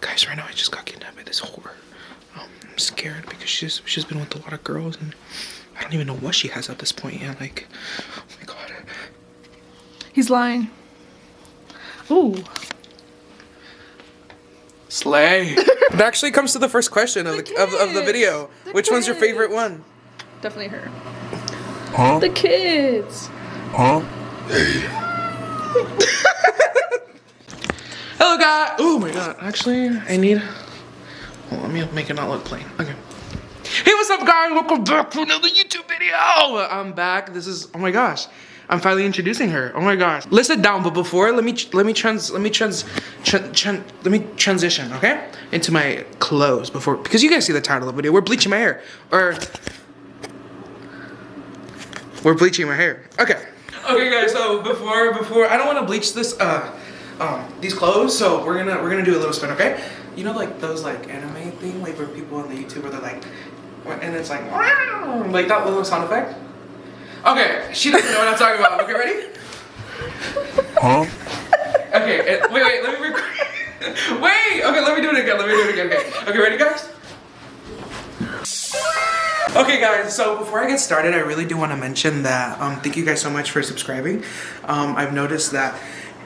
Guys, right now I just got kidnapped by this whore. I'm scared because she's been with a lot of girls and I don't even know what she has at this point. Yeah, like, oh my god. He's lying. Ooh. Slay. It actually comes to the first question of the video. Which one's your favorite one? Definitely her. Huh? The kids. Huh? Hello, guys. Oh my god. Actually, I need. Well, let me make it not look plain. Okay. Hey, what's up, guys? Welcome back to another YouTube video. I'm back. This is. Oh my gosh. I'm finally introducing her. Oh my gosh. Let's sit down, but before, let me transition, okay, into my clothes before, because you guys see the title of the video. We're bleaching my hair, or we're bleaching my hair. Okay. Okay, guys. So before, I don't want to bleach this these clothes, so we're gonna do a little spin, okay? You know, like those like anime thing, like where people on the YouTube where they're like, and it's like that little sound effect. Okay, she doesn't know what I'm talking about. Okay, ready? Huh? Okay, wait, let me record. Wait, okay, let me do it again. Okay, ready, guys? Okay, guys, so before I get started, I really do want to mention that thank you guys so much for subscribing. I've noticed that,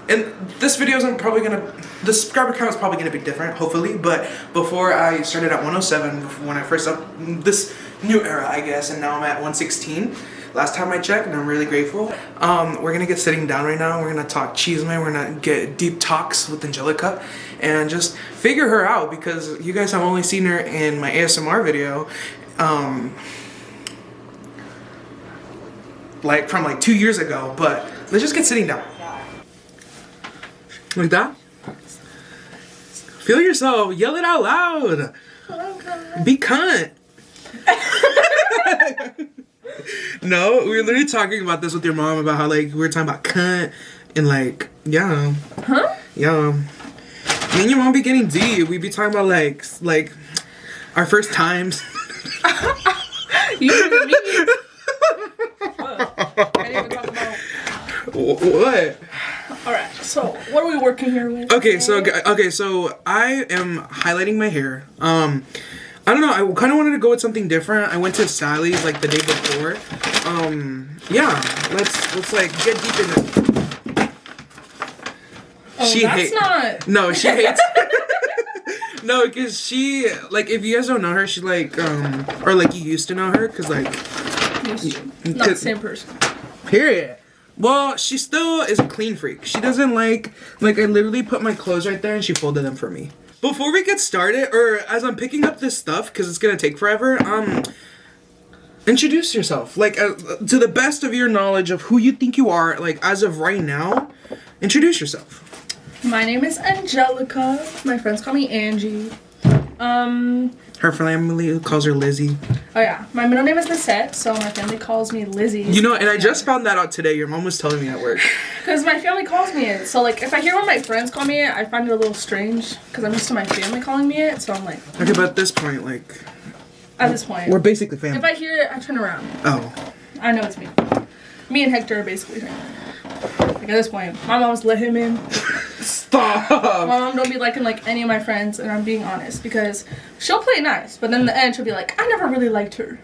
and this video isn't probably gonna, the subscriber count is probably gonna be different, hopefully, but before I started at 107, when I first up this new era, I guess, and now I'm at 116. Last time I checked, and I'm really grateful. We're gonna get sitting down right now. We're gonna talk Cheeseman. We're gonna get deep talks with Angelica and just figure her out, because you guys have only seen her in my ASMR video, like from like 2 years ago. But let's just get sitting down. Like that? Feel yourself. Yell it out loud. Be cunt. No, we were literally talking about this with your mom about how like we were talking about cunt and like, yeah. Huh? Yeah. Me and your mom be getting deep. We be talking about like our first times. You and me. What? I didn't even talk about. What? Alright, so what are we working here with? Okay, so I am highlighting my hair. I don't know, I kind of wanted to go with something different. I went to Sally's like the day before. Yeah, let's like get deep in it. Oh, she hates. No, she hates. No, because she, like, if you guys don't know her, she like or like you used to know her, cause like not the same person. Period. Well, she still is a clean freak. She doesn't like I literally put my clothes right there and she folded them for me. Before we get started, or as I'm picking up this stuff, because it's gonna take forever, introduce yourself. Like, to the best of your knowledge of who you think you are, like, as of right now, introduce yourself. My name is Angelica. My friends call me Angie. Her family calls her Lizzie. Oh yeah, my middle name is Lisette, so my family calls me Lizzie. You know, and I just found that out today. Your mom was telling me at work. Because my family calls me it. So, like, if I hear one of my friends call me it, I find it a little strange. Because I'm used to my family calling me it, so I'm like... Okay, but at this point, like... At this point. We're basically family. If I hear it, I turn around. Oh. I know it's me. Me and Hector are basically family. Like, at this point, my mom's let him in. Stop! My mom don't be liking, like, any of my friends, and I'm being honest. Because she'll play nice, but then in the end, she'll be like, I never really liked her.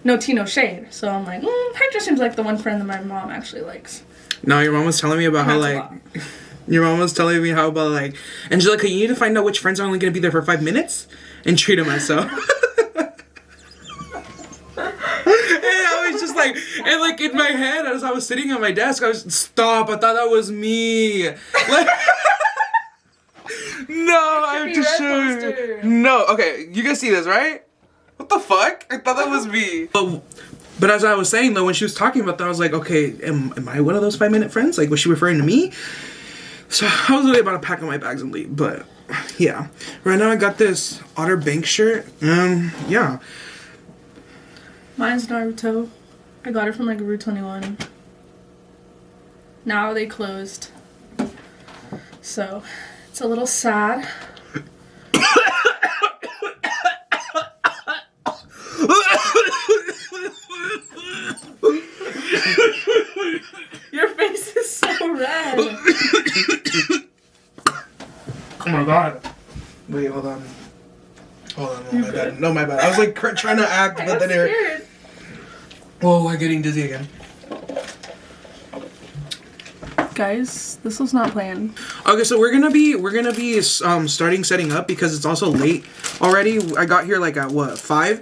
No tea, no shade. So I'm like, Hector seems like the one friend that my mom actually likes. No, your mom was telling me about how, like... Your mom was telling me how about, like... Angelica, you need to find out which friends are only going to be there for 5 minutes and treat them as so. And I was just like... And, like, in my head, as I was sitting at my desk, I was... Stop, I thought that was me. Like... No, I have to show you. No, okay, you guys see this, right? What the fuck? I thought that was me. But as I was saying though, when she was talking about that, I was like, okay, am I one of those 5-minute friends? Like, was she referring to me? So I was really about to pack up my bags and leave, but yeah. Right now I got this Outer Banks shirt. Yeah. Mine's Naruto. I got it from like Route 21. Now they closed. So it's a little sad. Your face is so red. Oh my god. Wait, hold on. Hold on, no, my bad. No, my bad. I was like trying to act, but then it. Whoa, I'm getting dizzy again. Guys, this was not planned. Okay, so we're gonna be starting setting up because it's also late already. I got here like at what, 5?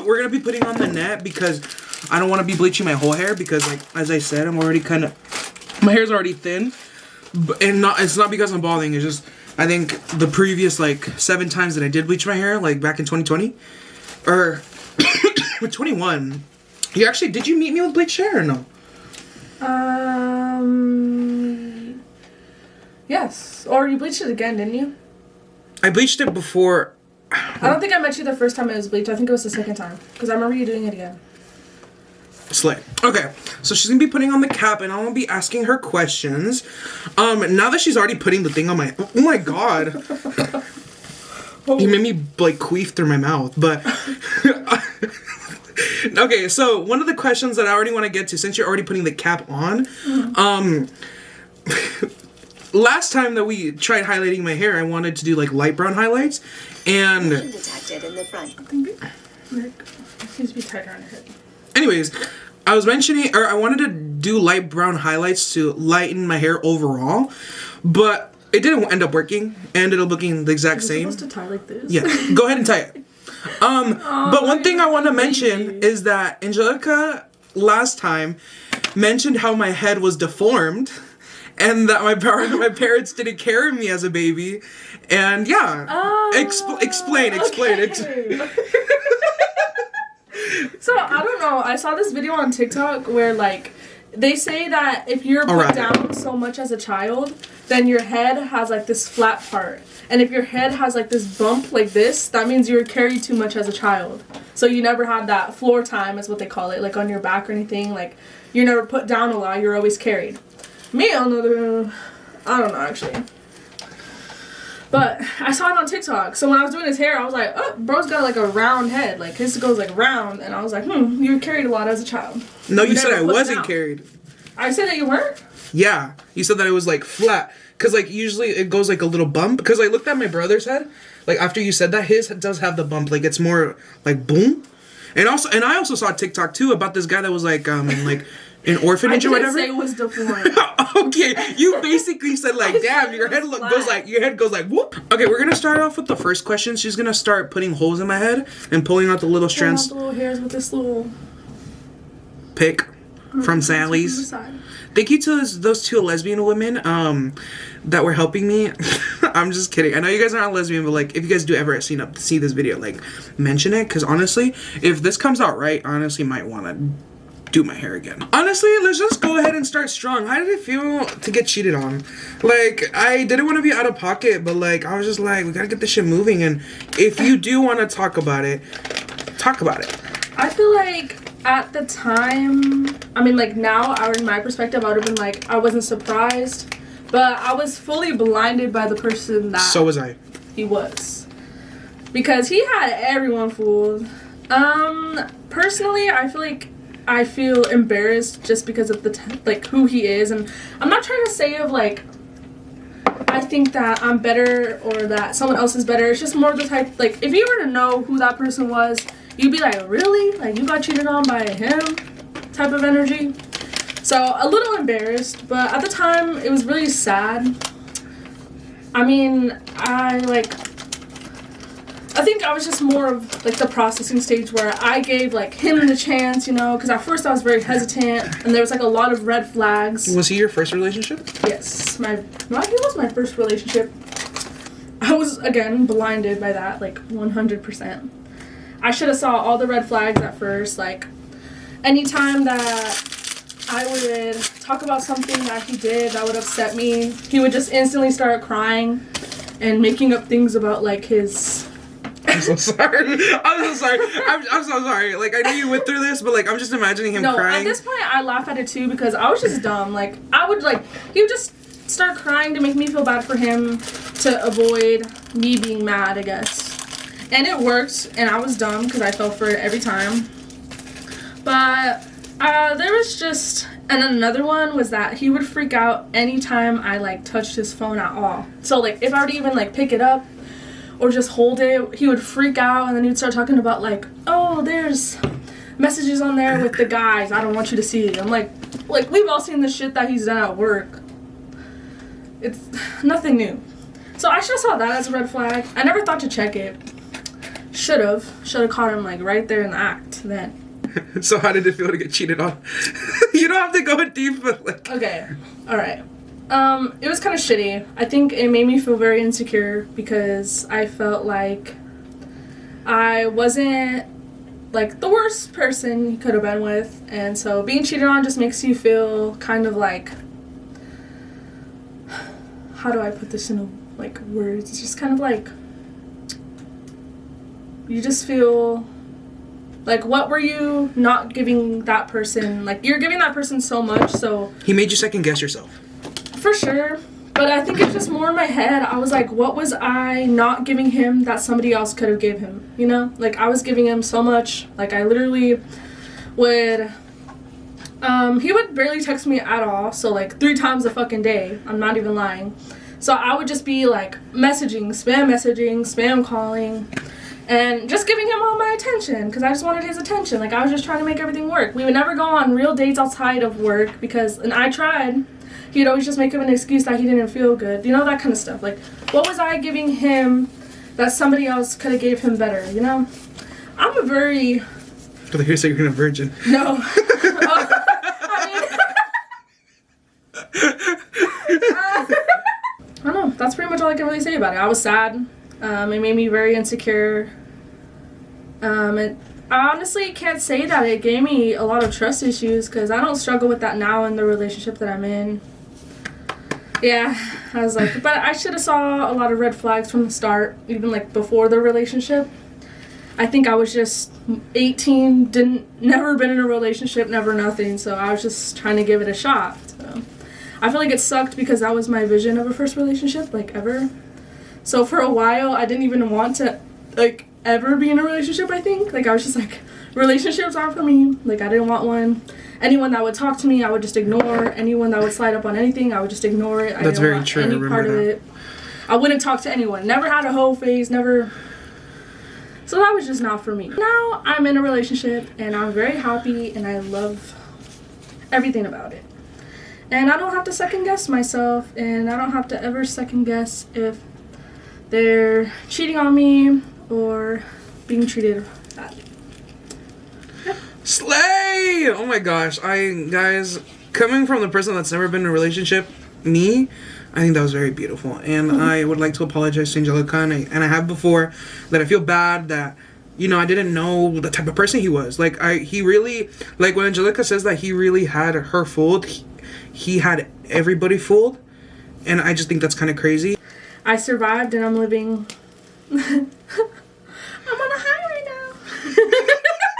We're gonna be putting on the net because I don't want to be bleaching my whole hair because, like, as I said, I'm already kind of, my hair's already thin, and it's not because I'm balding. It's just I think the previous like 7 times that I did bleach my hair, like back in 2020 or with 21. You actually, did you meet me with bleached hair or no? Yes. Or you bleached it again, didn't you? I bleached it before. I don't think I met you the first time it was bleached. I think it was the second time. Because I remember you doing it again. Slay. Okay, so she's gonna be putting on the cap and I'm gonna be asking her questions. Now that she's already putting the thing on my, oh my god. You made me like queef through my mouth, but okay, so one of the questions that I already want to get to, since you're already putting the cap on, last time that we tried highlighting my hair, I wanted to do like light brown highlights, and detected in the front. It seems to be tighter on her head. Anyways, I was mentioning, or I wanted to do light brown highlights to lighten my hair overall, but it didn't end up working. It ended up looking the exact same. Supposed to tie like this? Yeah, go ahead and tie it. But one thing I want to mention is that Angelica last time mentioned how my head was deformed and that my parents didn't carry me as a baby. And yeah, explain. So, I don't know. I saw this video on TikTok where, like, they say that if you're put down so much as a child, then your head has, like, this flat part. And if your head has, like, this bump like this, that means you were carried too much as a child. So you never had that floor time, is what they call it, like, on your back or anything. Like, you're never put down a lot. You're always carried. Me, on the other, I don't know, actually. But I saw it on TikTok. So when I was doing his hair, I was like, oh, bro's got like a round head. Like his goes like round. And I was like, you were carried a lot as a child. No, you said I wasn't carried. I said that you weren't? Yeah. You said that it was like flat. Because like usually it goes like a little bump. Because I looked at my brother's head. Like after you said that, his does have the bump. Like it's more like boom. And I also saw a TikTok too about this guy that was like an orphanage or whatever. I didn't say it was deformed. Okay, you basically said like, damn, your head goes like whoop. Okay, we're gonna start off with the first question. She's gonna start putting holes in my head and pulling out the little strands. The little hairs with this little pick from Sally's. Thank you to those 2 lesbian women that were helping me. I'm just kidding. I know you guys aren't lesbian, but like if you guys do ever see this video, like mention it, because honestly, if this comes out right, I honestly might want to do my hair again. Honestly, let's just go ahead and start strong. How did it feel to get cheated on? Like, I didn't want to be out of pocket, but like, I was just like, we gotta get this shit moving. And if you do want to talk about it, talk about it. I feel like at the time, I mean, like now, in my perspective, I would have been like, I wasn't surprised, but I was fully blinded by the person that so was I. He was. Because he had everyone fooled. Personally, I feel embarrassed just because of like who he is, and I'm not trying to say of like I think that I'm better or that someone else is better. It's just more of the type, like if you were to know who that person was, you'd be like, really? Like you got cheated on by him? Type of energy. So a little embarrassed, but at the time it was really sad. I mean, I think I was just more of like the processing stage where I gave like him the chance, you know, because at first I was very hesitant and there was like a lot of red flags. Was he your first relationship? Yes, he was my first relationship. I was again blinded by that, like 100%. I should have saw all the red flags at first. Like anytime that I would talk about something that he did that would upset me, he would just instantly start crying and making up things about like his. I'm so sorry. I'm so sorry. Like, I know you went through this, but, like, I'm just imagining him crying. At this point, I laugh at it, too, because I was just dumb. Like, he would just start crying to make me feel bad for him to avoid me being mad, I guess. And it worked, and I was dumb because I fell for it every time. But there was just And then another one was that he would freak out anytime I like touched his phone at all. So like if I were to even like pick it up or just hold it, he would freak out, and then he'd start talking about like, oh, there's messages on there with the guys, I don't want you to see. I'm like we've all seen the shit that he's done at work. It's nothing new. So I should have saw that as a red flag. I never thought to check it. Should have caught him like right there in the act then. So how did it feel to get cheated on? You don't have to go deep, but like... Okay, alright. It was kind of shitty. I think it made me feel very insecure because I felt like I wasn't like the worst person he could have been with, and so being cheated on just makes you feel kind of like, how do I put this in like words? It's just kind of like you just feel like, what were you not giving that person? Like, you're giving that person so much, so... He made you second guess yourself. For sure. But I think it's just more in my head. I was like, what was I not giving him that somebody else could have gave him? You know? Like, I was giving him so much. Like, I literally would... he would barely text me at all. So, like, 3 times a fucking day. I'm not even lying. So, I would just be, like, spam calling... And just giving him all my attention, because I just wanted his attention. Like, I was just trying to make everything work. We would never go on real dates outside of work, because, and I tried, he'd always just make up an excuse that he didn't feel good. You know, that kind of stuff. Like, what was I giving him that somebody else could have gave him better, you know? I'm a very... I thought you said you're a virgin. No. I don't know. That's pretty much all I can really say about it. I was sad. It made me very insecure. And I honestly can't say that it gave me a lot of trust issues, because I don't struggle with that now in the relationship that I'm in. Yeah, I was like, but I should have saw a lot of red flags from the start, even like before the relationship. I think I was just 18, never been in a relationship, never nothing, so I was just trying to give it a shot. So I feel like it sucked because that was my vision of a first relationship, like ever. So for a while, I didn't even want to, like, ever be in a relationship, I think. Like, I was just like, relationships aren't for me. Like, I didn't want one. Anyone that would talk to me, I would just ignore. Anyone that would slide up on anything, I would just ignore it. That's very true. Any part of it. I wouldn't talk to anyone. Never had a hoe phase, never. So that was just not for me. Now I'm in a relationship, and I'm very happy, and I love everything about it. And I don't have to second guess myself, and I don't have to ever second guess if they're cheating on me or being treated badly. Yeah. Slay! Oh my gosh. Guys, coming from the person that's never been in a relationship, me, I think that was very beautiful. And I would like to apologize to Angelica, and I have before, that I feel bad that, you know, I didn't know the type of person he was. Like, he really, like when Angelica says that he really had her fooled, he had everybody fooled. And I just think that's kind of crazy. I survived, and I'm living... I'm on a high right now.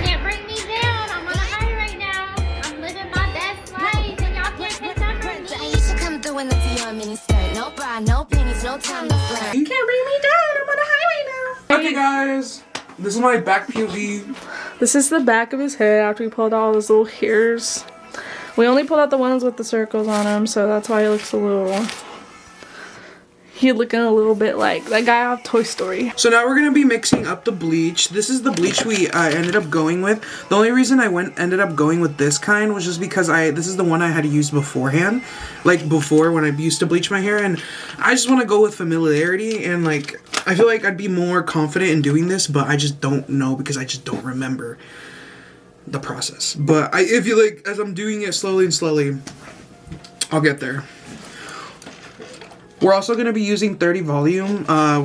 Can't bring me down. I'm on a high right now. I'm living my best life, and y'all can't take that from me. You should come through in the Dior mini skirt. No bra, no panties, no time to flirt. You can't bring me down. I'm on a high right now. Okay, guys. This is my back POV. This is the back of his head after we pulled out all those little hairs. We only pulled out the ones with the circles on them, so that's why he looks a little... He looking a little bit like that guy off Toy Story. So now we're gonna be mixing up the bleach. This is the bleach we ended up going with. The only reason I ended up going with this kind was just because this is the one I had used beforehand, like before when I used to bleach my hair, and I just want to go with familiarity, and like I feel like I'd be more confident in doing this, but I just don't know because I just don't remember the process. But if you like, as I'm doing it slowly and slowly, I'll get there. We're also going to be using 30 volume. I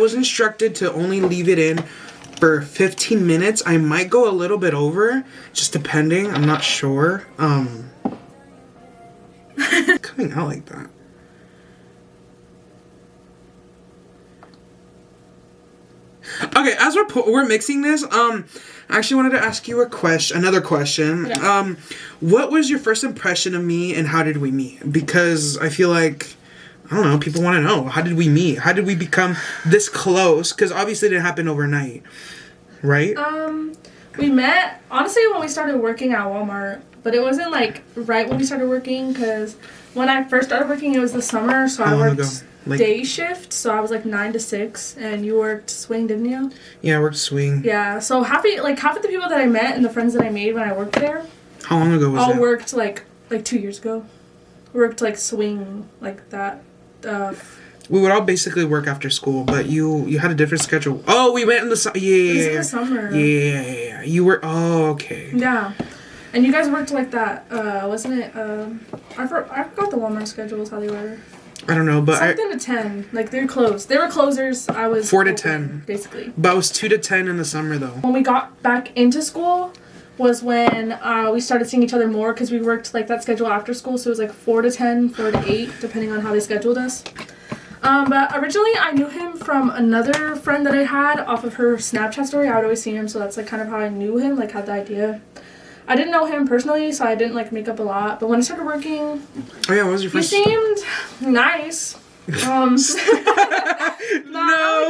was instructed to only leave it in for 15 minutes. I might go a little bit over, just depending. I'm not sure. Coming out like that. Okay, as we're mixing this, I actually wanted to ask you another question. Yeah. What was your first impression of me, and how did we meet? Because I feel like, I don't know, people want to know, how did we meet? How did we become this close? Because obviously it didn't happen overnight, right? We met, honestly, when we started working at Walmart. but it wasn't like right when we started working, because when I first started working it was the summer, so How I long worked ago? Like, day shift, so I was like 9 to 6, and you worked swing, didn't you? yeah, I worked swing. Yeah, so half of the people that I met and the friends that I made when I worked there How long ago was all that? worked like 2 years ago. Worked like swing like that. We would all basically work after school, but you had a different schedule. Oh, we went in the summer. It was in the summer. Yeah. You were. Oh, okay. Yeah. And you guys worked like that, wasn't it? I forgot the Walmart schedules, how they were. I don't know, but Something to 10. Like, they're closed. They were closers. I was 4 to open, 10. basically. But I was 2 to 10 in the summer, though. When we got back into school was when we started seeing each other more, because we worked like that schedule after school, so it was like 4 to 10, 4 to 8, depending on how they scheduled us. But originally I knew him from another friend that I had off of her Snapchat story. I would always see him, so that's like kind of how I knew him, like had the idea. I didn't know him personally, so I didn't like make up a lot. But when I started working, Oh yeah, what was your he first? seemed nice. No. Not like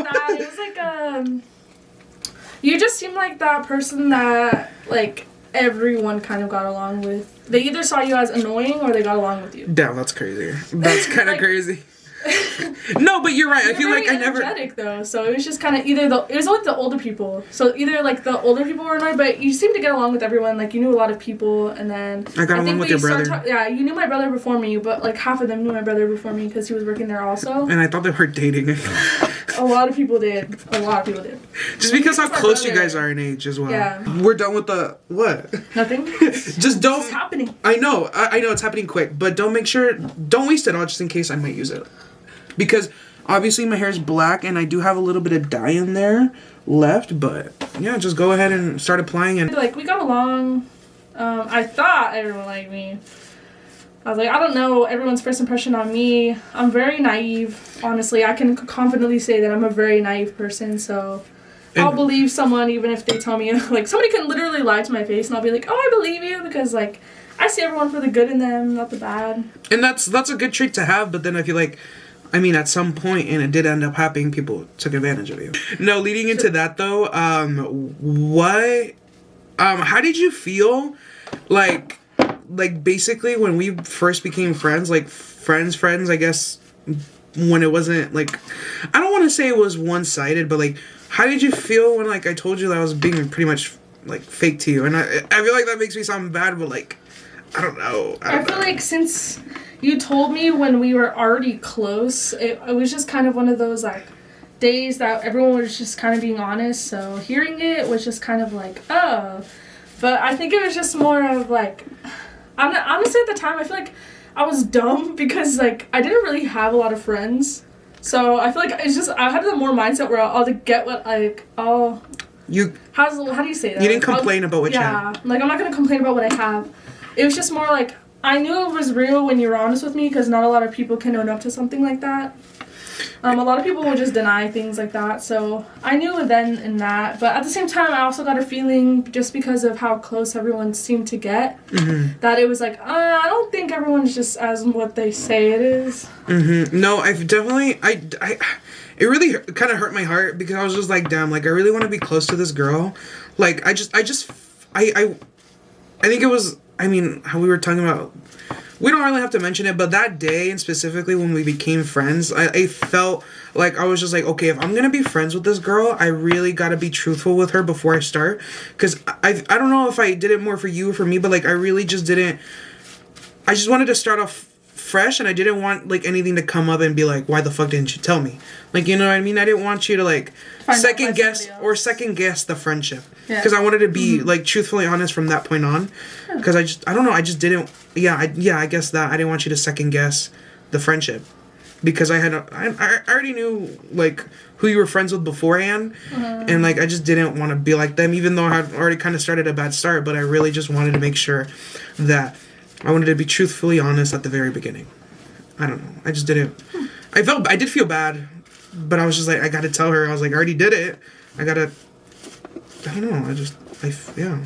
that. It was like you just seemed like that person that like everyone kind of got along with. They either saw you as annoying or they got along with you. Damn, that's crazy. That's kind of Like- crazy. No, but you're right. I You're feel like I very never. energetic though, so it was just kind of it was like the older people. So either like the older people were annoyed, but you seemed to get along with everyone. Like you knew a lot of people, and then I got along think with we your brother. started yeah, you knew my brother before me, but like half of them knew my brother before me because he was working there also. And I thought they were dating. A lot of people did. A lot of people did. Just because how It's my close you brother. guys are in age as well. Yeah. We're done with the what? Nothing. Just don't. It's happening. I know it's happening quick, but don't waste it all just in case I might use it. Because obviously my hair is black and I do have a little bit of dye in there left, but yeah, just go ahead and start applying and Like we got along. I thought everyone liked me. I was like, I don't know everyone's first impression on me. I'm very naive. Honestly, I can confidently say that I'm a very naive person. So I'll believe someone even if they tell me like somebody can literally lie to my face and I'll be like, oh, I believe you because like I see everyone for the good in them, not the bad. And that's a good trait to have, but then I feel like at some point, and it did end up happening, people took advantage of you. No, leading into that though, how did you feel like basically when we first became friends, like friends, I guess, when it wasn't like, I don't want to say it was one-sided, but like, how did you feel when like I told you that I was being pretty much like fake to you? And I feel like that makes me sound bad, but like, I don't know. I feel like since you told me when we were already close, it was just kind of one of those like days that everyone was just kind of being honest. So hearing it was just kind of like, oh. But I think it was just more of like, honestly at the time I feel like I was dumb because like I didn't really have a lot of friends. So I feel like it's just I had the more mindset where I'll get what how do you say that? You didn't complain about what you had. Yeah, like I'm not gonna complain about what I have. It was just more like I knew it was real when you were honest with me because not a lot of people can own up to something like that. A lot of people would just deny things like that, so I knew then and that. But at the same time, I also got a feeling just because of how close everyone seemed to get that it was like I don't think everyone's just as what they say it is. No, I've definitely it really kind of hurt my heart because I was just like, damn, like I really want to be close to this girl. Like I think it was. I mean, how we were talking about, we don't really have to mention it, but that day and specifically when we became friends, I felt like I was just like, okay, if I'm going to be friends with this girl, I really got to be truthful with her before I start. Because I don't know if I did it more for you or for me, but like I really just didn't, I just wanted to start off fresh and I didn't want like anything to come up and be like, why the fuck didn't you tell me? Like, you know what I mean? I didn't want you to like second guess the friendship. Because I wanted to be like truthfully honest from that point on. Because I don't know, I just didn't, I guess that I didn't want you to second guess the friendship. Because I already knew like who you were friends with beforehand. And like I just didn't want to be like them, even though I had already kind of started a bad start. But I really just wanted to make sure that I wanted to be truthfully honest at the very beginning. I don't know. I just didn't. I did feel bad, but I was just like, I gotta tell her. I was like, I already did it. I don't know. Yeah.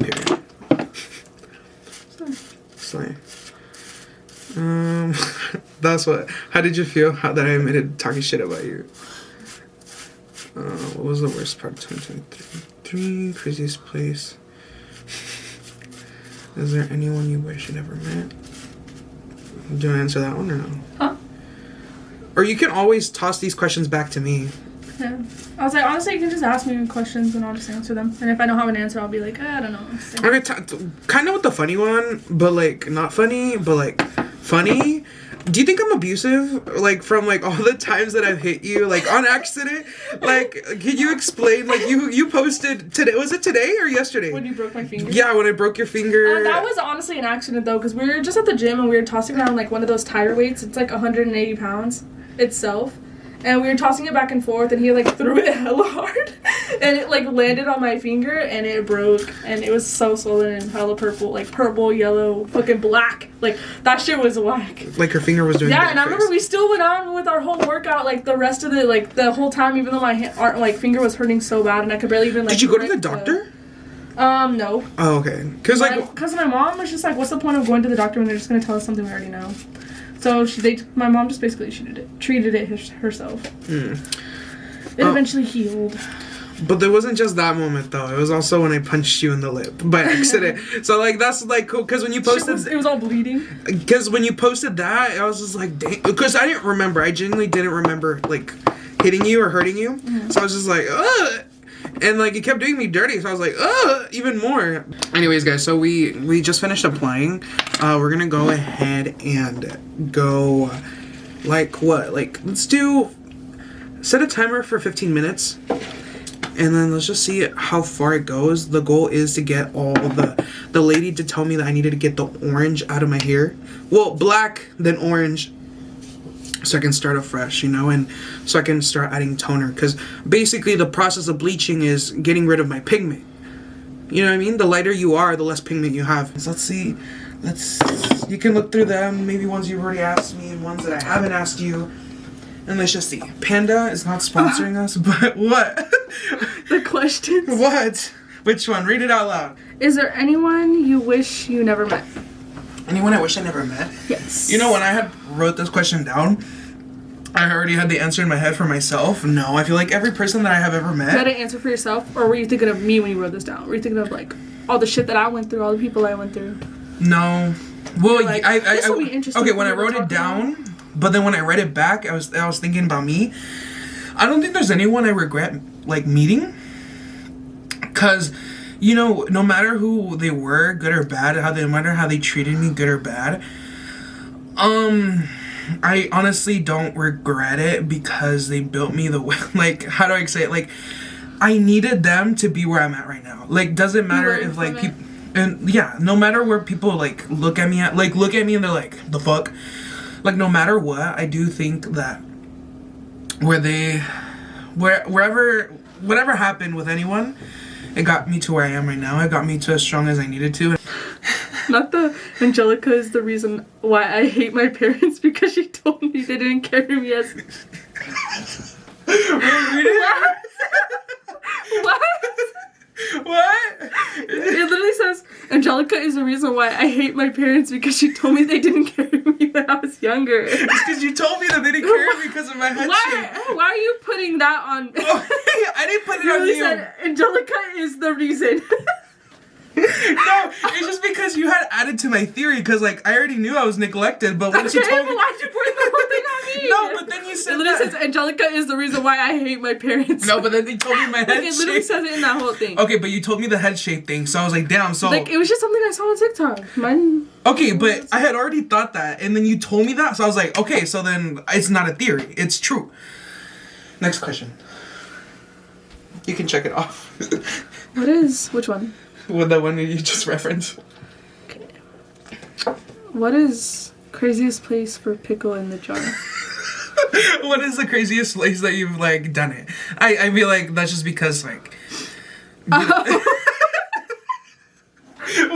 Period. Slay. That's what. How did you feel? How that I admitted talking shit about you? What was the worst part of 2023? 3, craziest place. Is there anyone you wish you never met? Do you want to answer that one or no? Huh? Or you can always toss these questions back to me. Yeah. I was like, honestly, you can just ask me questions and I'll just answer them. And if I don't have an answer, I'll be like, I don't know. Okay, kind of with the funny one, but like not funny, but like funny. Do you think I'm abusive? Like from like all the times that I've hit you, like on accident? Like, can you explain? Like you posted today. Was it today or yesterday? When you broke my finger? Yeah, when I broke your finger. That was honestly an accident though, because we were just at the gym and we were tossing around like one of those tire weights. It's like 180 pounds itself. And we were tossing it back and forth, and he like threw it hella hard, and it like landed on my finger, and it broke, and it was so swollen and hella purple, like purple, yellow, fucking black. Like that shit was whack. Like her finger was doing. Yeah, and I remember we still went on with our whole workout, like the rest of the like the whole time, even though my finger was hurting so bad, and I could barely even like. Did you go to the doctor? No. Oh, okay. Because my mom was just like, "What's the point of going to the doctor when they're just gonna tell us something we already know?" So my mom just basically treated it herself. It eventually healed. But there wasn't just that moment though. It was also when I punched you in the lip by accident. So like that's like cool because when you posted, it was all bleeding. Because when you posted that, I was just like, dang. Because I didn't remember. I genuinely didn't remember like hitting you or hurting you. Mm-hmm. So I was just like, ugh. And like it kept doing me dirty, so I was like, ugh, even more. Anyways, guys, so we just finished applying. We're gonna go ahead and go like what? Like let's set a timer for 15 minutes. And then let's just see how far it goes. The goal is to get all the lady to tell me that I needed to get the orange out of my hair. Well, black, then orange. So I can start afresh, you know, and so I can start adding toner. Because basically the process of bleaching is getting rid of my pigment. You know what I mean? The lighter you are, the less pigment you have. So let's see. You can look through them. Maybe ones you've already asked me and ones that I haven't asked you. And let's just see. Panda is not sponsoring us, but what? The questions. What? Which one? Read it out loud. Is there anyone you wish you never met? Anyone I wish I never met? Yes. You know, when I had wrote this question down, I already had the answer in my head for myself. No, I feel like every person that I have ever met. You had an answer for yourself? Or were you thinking of me when you wrote this down? Were you thinking of, like, all the shit that I went through, all the people I went through? No. Well, like, this will be interesting. Okay, when I wrote it down, but then when I read it back, I was thinking about me. I don't think there's anyone I regret, like, meeting. Because, you know, no matter who they were, good or bad, no matter how they treated me, good or bad, I honestly don't regret it because they built me the way, like, how do I say it? Like, I needed them to be where I'm at right now. Like, doesn't matter if, like, people, and yeah, no matter where people, like, look at me and they're like, the fuck? Like, no matter what, I do think that whatever happened with anyone, it got me to where I am right now. It got me to as strong as I needed to. Not the Angelica is the reason why I hate my parents because she told me they didn't carry me as. What? What? It literally says, Angelica is the reason why I hate my parents because she told me they didn't carry me when I was younger. It's because you told me that they didn't carry me because of my head shape. Why are you putting that on? I didn't put it on you. you. Said, Angelica is the reason. No, it's just because you had added to my theory because, like, I already knew I was neglected, but once you told me... why'd you put the whole thing on me? No, but then you said it literally says, Angelica is the reason why I hate my parents. No, but then they told me my head shape. It literally says it in that whole thing. Okay, but you told me the head shape thing, so I was like, damn, so... Like, it was just something I saw on TikTok. Mine... Okay, but I had already thought that, and then you told me that, so I was like, okay, so then it's not a theory, it's true. Next question. You can check it off. What is? Which one? With the one you just referenced. Okay. What is craziest place for pickle in the jar? What is the craziest place that you've, like, done it? I feel like that's just because, like...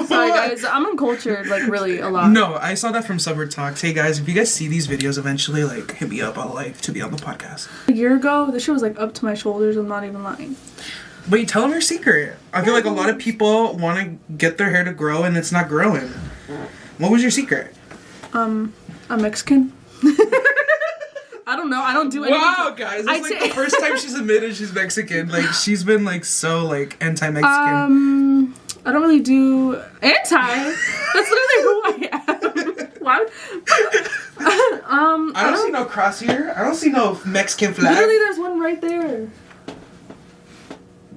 Sorry, guys. I'm uncultured, like, really, a lot. No, I saw that from Summer Talks. Hey, guys, if you guys see these videos eventually, like, hit me up. I'll like to be on the podcast. A year ago, this shit was, like, up to my shoulders. I'm not even lying. Wait, tell them your secret. I feel like a lot of people want to get their hair to grow and it's not growing. What was your secret? I'm Mexican. I don't know. I don't do anything. Wow, guys, that's like the first time she's admitted she's Mexican. Like, she's been like so like anti-Mexican. I don't really do anti. That's literally who I am. Why? I don't see no cross here. I don't see no Mexican flag. Literally, there's one right there.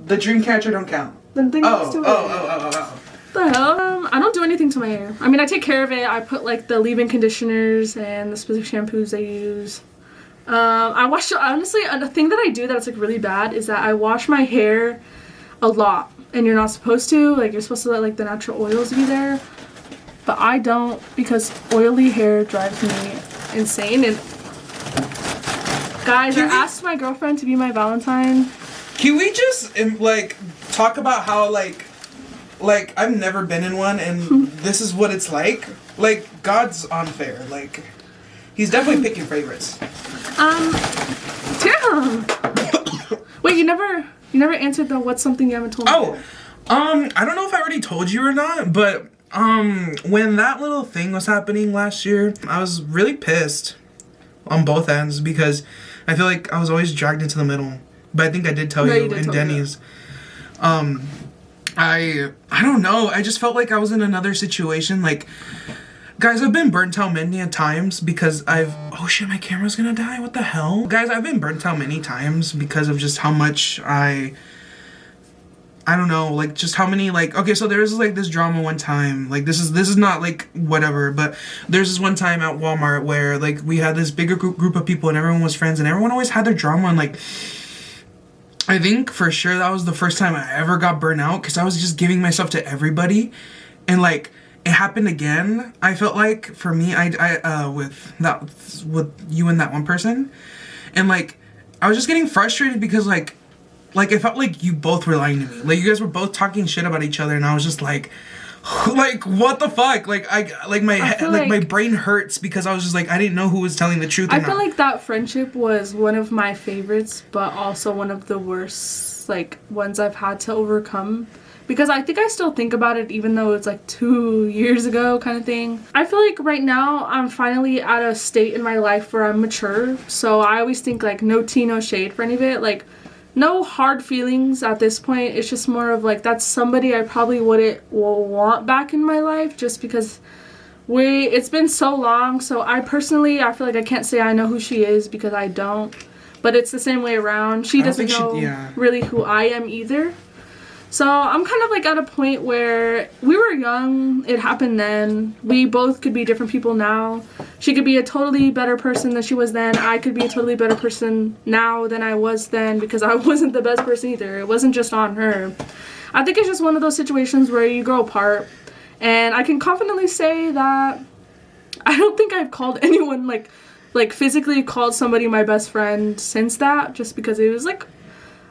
The dream catcher don't count. Then thing next to it. Oh. The hell? I don't do anything to my hair. I mean, I take care of it. I put like the leave-in conditioners and the specific shampoos I use. I wash, honestly, the thing that I do that's like really bad is that I wash my hair a lot. And you're not supposed to. Like, you're supposed to let like the natural oils be there. But I don't, because oily hair drives me insane. And guys, I asked my girlfriend to be my Valentine. Can we just like talk about how like I've never been in one and this is what it's like? Like, God's unfair. Like, he's definitely picking favorites. Damn. Wait, you never answered the what's something you haven't told me. Oh, I don't know if I already told you or not, but when that little thing was happening last year, I was really pissed on both ends because I feel like I was always dragged into the middle. But I think I did tell you in Denny's. I don't know. I just felt like I was in another situation. Like, guys, I've been burnt out many times because oh shit, my camera's gonna die. What the hell? Guys, I've been burnt out many times because of just how much I don't know, like just how many like, okay, so there's like this drama one time, like this is not like whatever, but there's this one time at Walmart where like we had this bigger group of people and everyone was friends and everyone always had their drama, and like I think for sure that was the first time I ever got burnt out because I was just giving myself to everybody, and like it happened again. I felt like for me, I with you and that one person, and like I was just getting frustrated because like it felt like you both were lying to me. Like, you guys were both talking shit about each other, and I was just like what the fuck? Like my brain hurts because I was just like, I didn't know who was telling the truth. I feel like that friendship was one of my favorites, but also one of the worst like ones I've had to overcome. Because I think I still think about it even though it's like 2 years ago kind of thing. I feel like right now I'm finally at a state in my life where I'm mature. So I always think like no tea, no shade for any of it. Like, no hard feelings at this point. It's just more of like, that's somebody I probably wouldn't want back in my life just because it's been so long. So I feel like I can't say I know who she is because I don't. But it's the same way around. She doesn't know really who I am either. So I'm kind of like at a point where we were young, it happened then. We both could be different people now. She could be a totally better person than she was then. I could be a totally better person now than I was then because I wasn't the best person either. It wasn't just on her. I think it's just one of those situations where you grow apart. And I can confidently say that I don't think I've called anyone like physically called somebody my best friend since that, just because it was like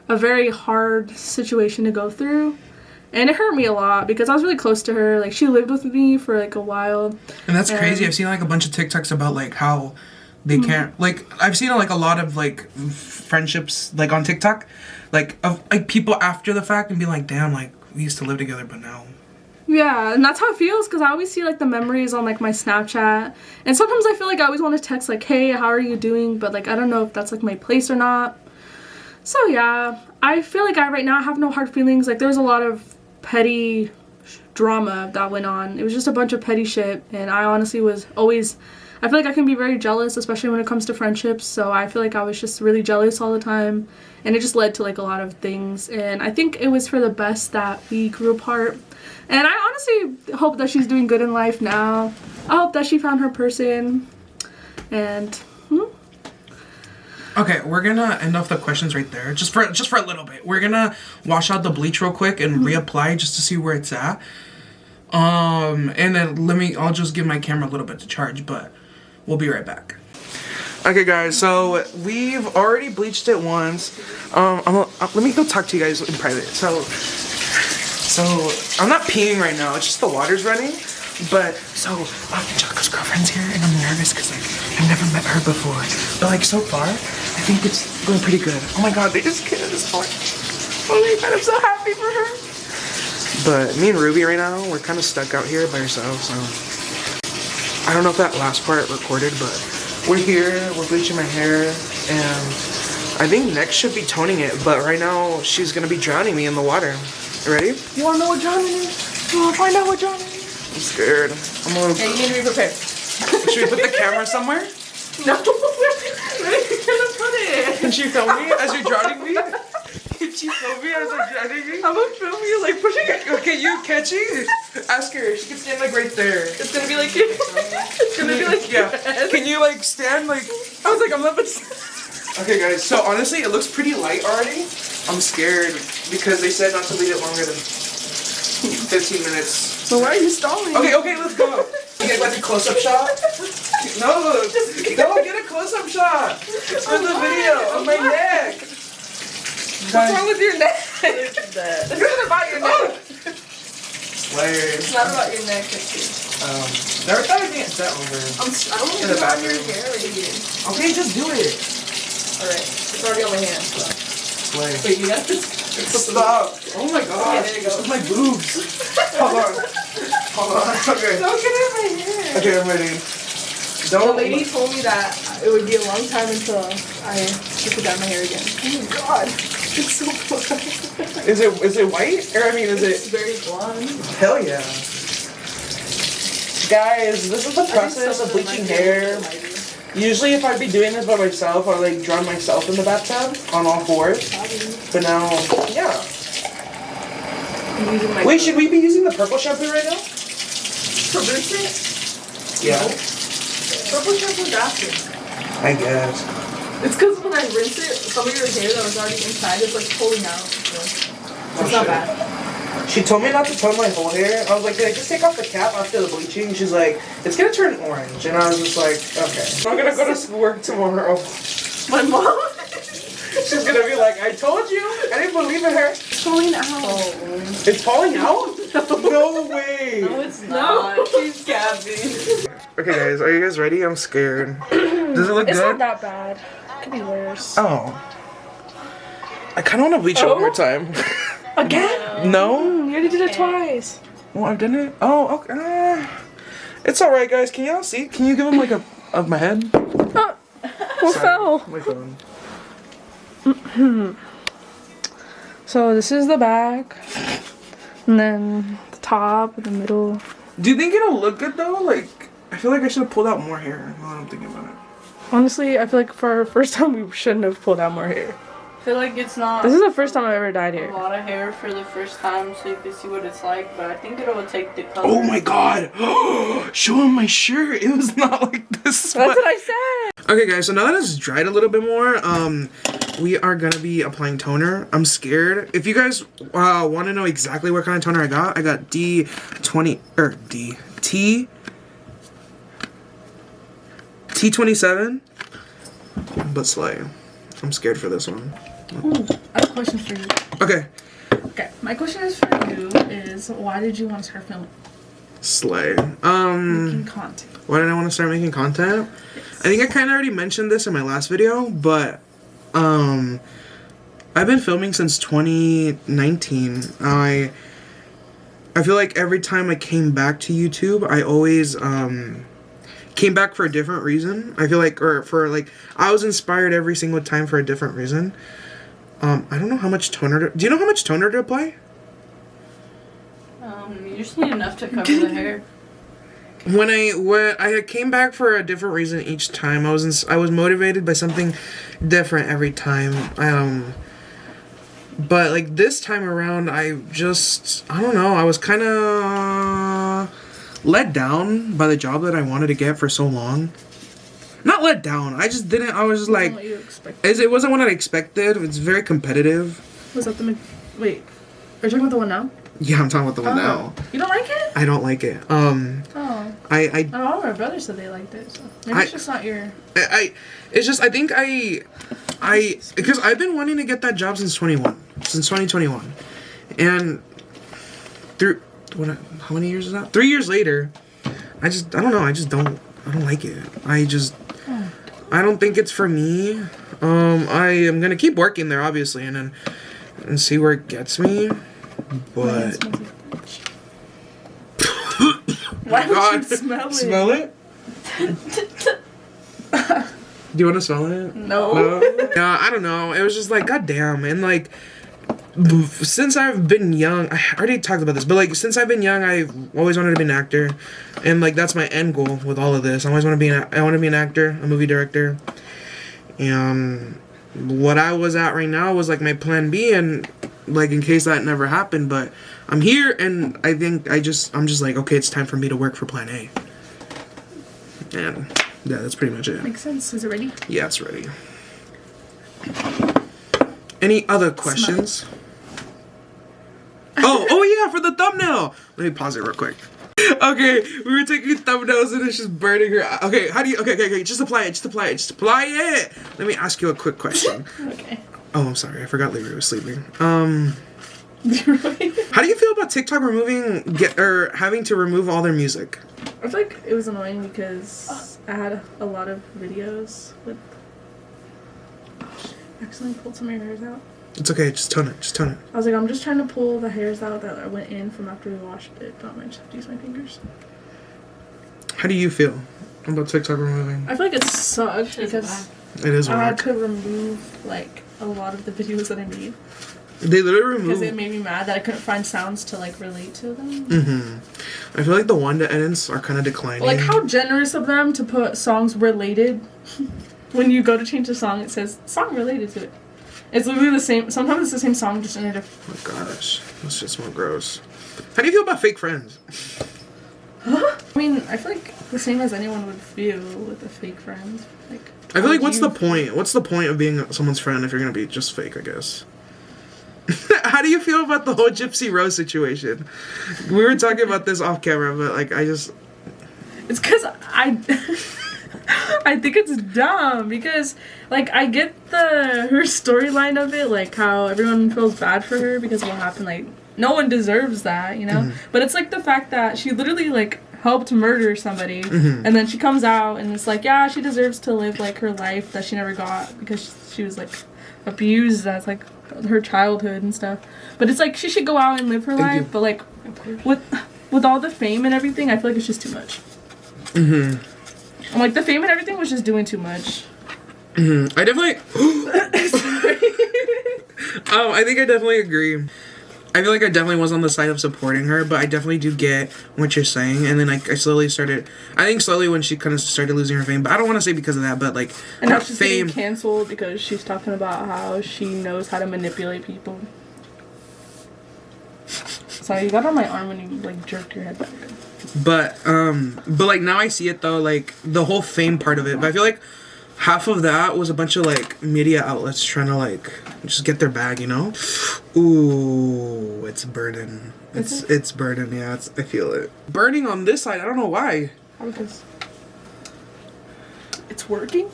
a very hard situation to go through, and it hurt me a lot because I was really close to her. Like, she lived with me for like a while, and that's crazy. I've seen like a bunch of TikToks about like how they can't, like, I've seen like a lot of like friendships like on TikTok, like of like people after the fact and be like, damn, like we used to live together but now. Yeah, and that's how it feels because I always see like the memories on like my Snapchat, and sometimes I feel like I always want to text like, hey, how are you doing, but like I don't know if that's like my place or not. So yeah, I feel like I right now have no hard feelings. Like, there was a lot of petty drama that went on. It was just a bunch of petty shit, and I honestly was always, I feel like I can be very jealous, especially when it comes to friendships. So I feel like I was just really jealous all the time, and it just led to like a lot of things. And I think it was for the best that we grew apart. And I honestly hope that she's doing good in life now. I hope that she found her person. And okay, we're gonna end off the questions right there, just for a little bit. We're gonna wash out the bleach real quick and reapply just to see where it's at. And then I'll just give my camera a little bit to charge, but we'll be right back. Okay, guys, so we've already bleached it once. Let me go talk to you guys in private. So I'm not peeing right now. It's just the water's running. But so Angelica's girlfriend's here, and I'm nervous because like I've never met her before. But like so far, I think it's going pretty good. Oh my god, they just kissed. Oh my god, I'm so happy for her. But me and Ruby right now, we're kind of stuck out here by ourselves. So I don't know if that last part recorded, but We're here, we're bleaching my hair, and I think next should be toning it, but right now she's gonna be drowning me in the water. You ready? You wanna know what drowning is? You wanna find out what drowning is? I'm scared. I'm gonna... Hey, you need to be prepared. Should we put the camera somewhere? No. Where are you gonna put it? Can she film me as you're drowning me? Can she film me as I'm drowning me? I'm gonna film you like pushing it. Okay, you catch it? Ask her. She can stand like right there. It's gonna be like it's gonna be like Yeah. Can you like stand like... I was like, I'm not. Okay guys, so honestly it looks pretty light already. I'm scared because they said not to leave it longer than 15 minutes. So why are you stalling? Okay, let's go. Get like a close-up shot. No, get a close-up shot for the video of my neck. What's wrong with your neck? It's not about your neck. Slayer. It's not about your neck, it's Never thought I'd get that over. I don't want In to the do on your bathroom. hair right here. Okay, just do it. Alright, it's already on my hand, so. Slayer. Wait, you got this? Stop. Oh my god. Okay, there you go. This is my boobs. Hold on. Okay. Don't get in my hair. Okay, I'm ready. The Don't. lady told me that it would be a long time until she could dye my hair again. Oh my god. It's so blonde. Is it white? Or I mean, is It's it? very blonde. Hell yeah. Guys, this is the process of bleaching hair. Usually if I'd be doing this by myself, I'd like drown myself in the bathtub on all fours. But now, yeah. Wait, should we be using the purple shampoo right now? For rinse it? Yeah. Purple shampoo's after. I guess. It's because when I rinse it, some of your hair that was already inside is like pulling out. So it's not bad. She told me not to tone my whole hair. I was like, can I just take off the cap after the bleaching? She's like, it's gonna turn orange. And I was just like, okay. I'm gonna go to work tomorrow. My mom? She's gonna be like, I told you. I didn't believe in her. It's pulling out. It's falling out? No way. No, it's not. She's capping. Okay guys, are you guys ready? I'm scared. Does it look It's good? not that bad. It could be worse. Oh. I kinda wanna bleach it one more time. Again? No? You already did it twice. Well, I've done it. Oh, okay. It's alright guys. Can y'all see? Can you give them like a of my head? What Sorry, fell? my phone. So this is the back. And then the top, the middle. Do you think it'll look good though? Like, I feel like I should have pulled out more hair while I'm thinking about it. Honestly, I feel like for our first time we shouldn't have pulled out more hair. I feel like it's not This is the first time I've ever dyed a hair. lot of hair for the first time, so you can see what it's like. But I think it will take the color. Oh my god! Show him my shirt. It was not like this. That's what I said. Okay guys, so now that it's dried a little bit more, we are gonna be applying toner. I'm scared. If you guys want to know exactly what kind of toner I got D20 or T27. But slay. I'm scared for this one. Ooh, I have a question for you. Okay. Okay, my question is for you is why did you want to start filming? Slay. Making content. Why did I want to start making content? I think I kind of already mentioned this in my last video, but I've been filming since 2019. I feel like every time I came back to YouTube, I always came back for a different reason. I feel like, I was inspired every single time for a different reason. I don't know how much toner do you know how much toner to apply? You just need enough to cover the hair. When I came back for a different reason each time, I was motivated by something different every time. But like this time around, I don't know, I was kind of let down by the job that I wanted to get for so long. Not let down. I just didn't. I was just like, What you expected. it wasn't what I expected. It's very competitive. Was that the wait? Are you talking about the one now? Yeah, I'm talking about the one now. You don't like it? I don't like it. Oh. I No, all my brothers said they liked it. So maybe it's just not your. it's just I think because I've been wanting to get that job since 2021, and how many years is that? 3 years later, I don't know. I don't like it. I don't think it's for me. I am gonna keep working there, obviously, and see where it gets me. But Why would God, you smell it? smell it? Do you want to smell it? No. Yeah, I don't know. It was just like, goddamn. And like, since I've been young, I already talked about this, but like, since I've been young, I've always wanted to be an actor. And like, that's my end goal with all of this. I always want to be I want to be an actor, a movie director. And what I was at right now was like my plan B, and like in case that never happened, but I'm here, and I think I'm just like, okay, it's time for me to work for plan A. And yeah, that's pretty much it. Makes sense. Is it ready? Yeah, it's ready. Any other questions? Oh yeah, for the thumbnail. Let me pause it real quick. Okay, we were taking thumbnails and it's just burning her. Okay, how do you? Okay. Just apply it. Let me ask you a quick question. Okay. Oh, I'm sorry. I forgot Leroy was sleeping. How do you feel about TikTok having to remove all their music? I feel like it was annoying because I had a lot of videos with. I accidentally pulled some of your hairs out. It's okay. Just tone it. I was like, I'm just trying to pull the hairs out that went in from after we washed it. But I just have to use my fingers. How do you feel about TikTok removing? I feel like it sucked because it is I had work. to remove like a lot of the videos that I made. They literally Because remove. it made me mad that I couldn't find sounds to like relate to them. Mm-hmm. I feel like the one edits are kind of declining. Like how generous of them to put songs related. When you go to change the song, it says song related to it. It's literally the same. Sometimes it's the same song, just in a different. Oh my gosh, that's just more gross. How do you feel about fake friends? Huh? I mean, I feel like the same as anyone would feel with a fake friend. Like, I feel like what's the point? What's the point of being someone's friend if you're gonna be just fake? I guess. How do you feel about the whole Gypsy Rose situation? We were talking about this off camera, but like it's because I think it's dumb because, like, I get her storyline of it, like, how everyone feels bad for her because of what happened, like, no one deserves that, you know? Mm-hmm. But it's, like, the fact that she literally, like, helped murder somebody, and then she comes out and it's like, yeah, she deserves to live, like, her life that she never got because she was, like, abused as, like, her childhood and stuff. But it's, like, she should go out and live her life, but, like, with all the fame and everything, I feel like it's just too much. Mm-hmm. Like, the fame and everything was just doing too much. Mm-hmm. I definitely... I think I definitely agree. I feel like I definitely was on the side of supporting her, but I definitely do get what you're saying. And then I slowly started... I think slowly when she kind of started losing her fame, but I don't want to say because of that, but like... And now she's getting canceled because she's talking about how she knows how to manipulate people. Sorry, you got on my arm when you, like, jerked your head back. But like now I see it though, like the whole fame part of it. But I feel like half of that was a bunch of like media outlets trying to like just get their bag, you know? Ooh, it's burning. It's burning. Yeah, I feel it burning on this side. I don't know why. Because it's working.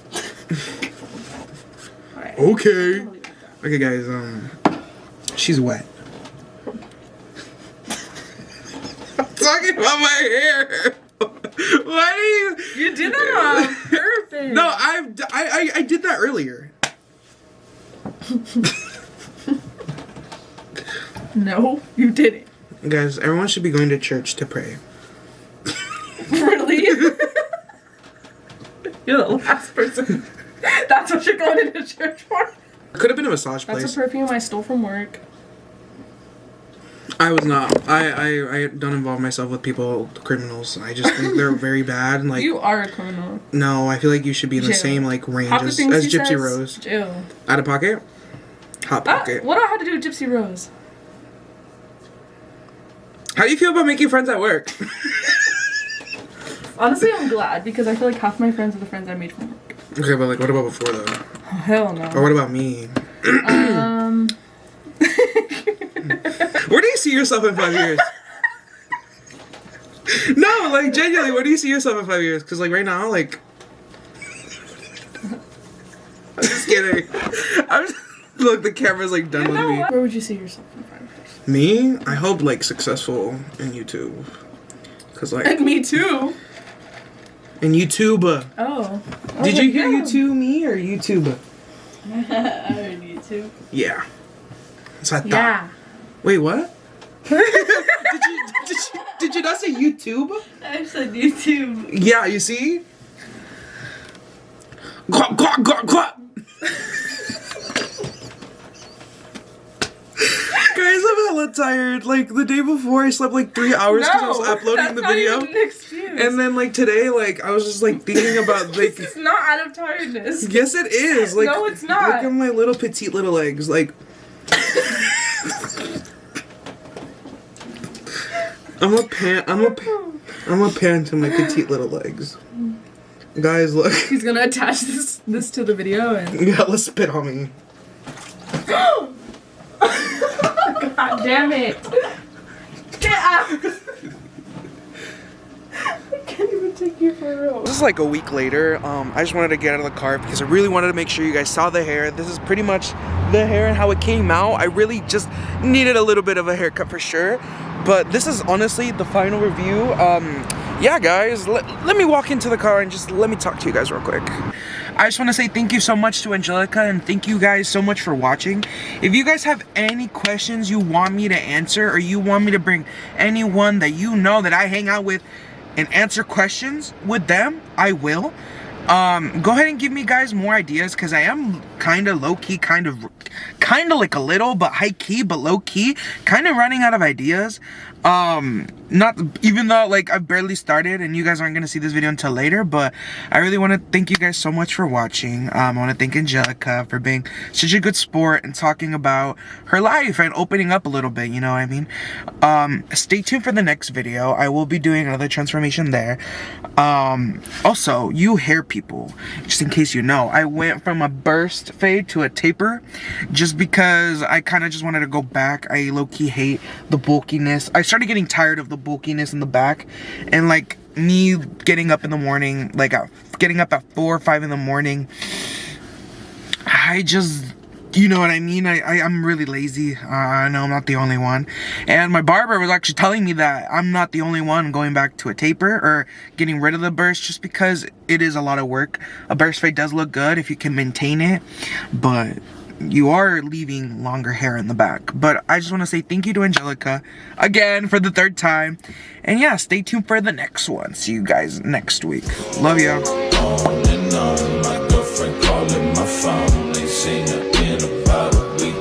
Right. Okay. Okay, guys. She's wet. Talking about my hair. Why do you did that on purpose? No, I did that earlier. No, you didn't. Guys, everyone should be going to church to pray. Really? You're the last person. That's what you're going into church for? Could have been a massage place. That's a perfume I stole from work. I was not. I don't involve myself with criminals. I just think they're very bad. And like you are a criminal. No, I feel like you should be in the same like range as Gypsy Rose. Jail. Out of pocket? Hot pocket. What do I have to do with Gypsy Rose? How do you feel about making friends at work? Honestly, I'm glad because I feel like half my friends are the friends I made from work. Okay, but like what about before though? Oh, hell no. Or what about me? Where do you see yourself in 5 years? No, like genuinely, where do you see yourself in 5 years? Because like right now, like I'm just kidding. Look, the camera's like done with me. Where would you see yourself in 5 years? Me? I hope like successful in YouTube. Cause like and me too. In YouTube. Oh. Did you hear YouTube me or YouTube? I heard YouTube. Yeah. So I thought. Yeah. Wait, what? did you not say YouTube? I said YouTube. Yeah, you see? Quack, quack, quack, quack. Guys, I'm hella tired. Like the day before, I slept like 3 hours because I was uploading the video. Not even an excuse. And then like today, like I was just like thinking about like. This is not out of tiredness. Yes, it is. Like, no, it's not. Look at my little petite little legs. Like, I'm a pan to my petite little legs. Guys, look. He's gonna attach this to the video and. Yeah, let's spit on me. God damn it! Get out! I can't even take you for real. This is like a week later. I just wanted to get out of the car because I really wanted to make sure you guys saw the hair. This is pretty much the hair and how it came out. I really just needed a little bit of a haircut for sure. But this is honestly the final review. Yeah, guys, let me walk into the car and just let me talk to you guys real quick. I just want to say thank you so much to Angelica and thank you guys so much for watching. If you guys have any questions you want me to answer or you want me to bring anyone that you know that I hang out with and answer questions with them, I will. Go ahead and give me guys more ideas because I am kind of low-key, kind of like a little, but high-key, but low-key, kind of running out of ideas. Not even though like I've barely started and you guys aren't gonna see this video until later, but I really want to thank you guys so much for watching. I want to thank Angelica for being such a good sport and talking about her life and opening up a little bit, you know what I mean? Stay tuned for the next video. I will be doing another transformation there. Also, you hair people, just in case you know, I went from a burst fade to a taper just because I kind of just wanted to go back. I low-key hate the bulkiness. I started getting tired of the bulkiness in the back, and like me getting up in the morning, like getting up at 4 or 5 in the morning, I just, you know what I mean? I'm really lazy. I know I'm not the only one. And my barber was actually telling me that I'm not the only one going back to a taper or getting rid of the burst just because it is a lot of work. A burst fade does look good if you can maintain it, but you are leaving longer hair in the back. But I just want to say thank you to Angelica again for the 3rd time. And yeah, stay tuned for the next one. See you guys next week. Love ya. On and on, my girlfriend calling my phone. Ain't seen her in about a week.